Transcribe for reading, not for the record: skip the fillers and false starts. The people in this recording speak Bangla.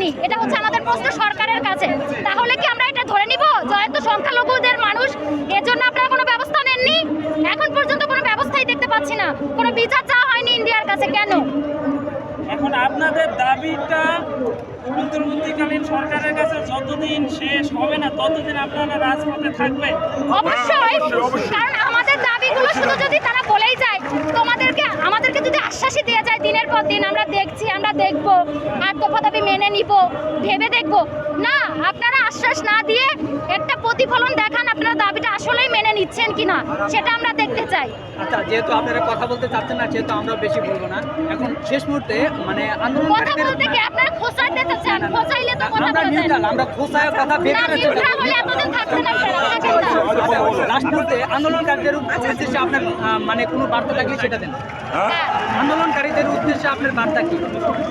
দেয়নি, এটা হচ্ছে আমাদের প্রশ্ন সরকারের কাছে। তাহলে কি আমরা এটা ধরে নিব যেহেতু সংখ্যালঘুদের মানুষ এর জন্য আপনারা কোনো ব্যবস্থা নেননি? এখন পর্যন্ত কোনো ব্যবস্থাই দেখতে পাচ্ছি না, কোনো বিচার চাওয়া হয়নি ইন্ডিয়ার কাছে। কেন? এখন আপনাদের দাবিটা অন্তর্বর্তীকালীন সরকারের কাছে যতদিন শেষ হবে না ততদিন আপনারা রাজপথে থাকবেন? অবশ্যই, কারণ আমাদের দাবিগুলো শুধু যদি তারা বলেই যায়, আমাদেরকে যদি আশ্বাসই দিয়ে যায় দিনের পর দিন আমরা দেখছি, আমরা দেখব, 8 দফা দাবি মেনে নিব, ভেবে দেখব, না আপনারা আশ্বাস না দিয়ে একটা প্রতিফলন দেখান আপনারা দাবিটা আসলেই মেনে নিচ্ছেন কিনা, সেটা আমরা দেখতে চাই। আচ্ছা, যেহেতু আপনারা কথা বলতে চাচ্ছেন না সেহেতু আমরা বেশি বলবো না। এখন শেষ মুহূর্তে মানে কথা আন্দোলনকারীদের বলতে কি আপনারা খোঁচাইতে চাচ্ছেন? খোঁচাইলে তো কথা আমরা বলা যায় না। নিউট্রাল, আমরা খোঁচায় কথা বের না, করে চলে নিউট্রাল হলে এতদিন থাকতেন আপনারা। লাস্ট মুহূর্তে আন্দোলনকারীদের উদ্দেশ্যে আপনার মানে কোনো বার্তা থাকলে সেটা দেন। হ্যাঁ। আন্দোলনকারীদের উদ্দেশ্যে আপনার বার্তা কি?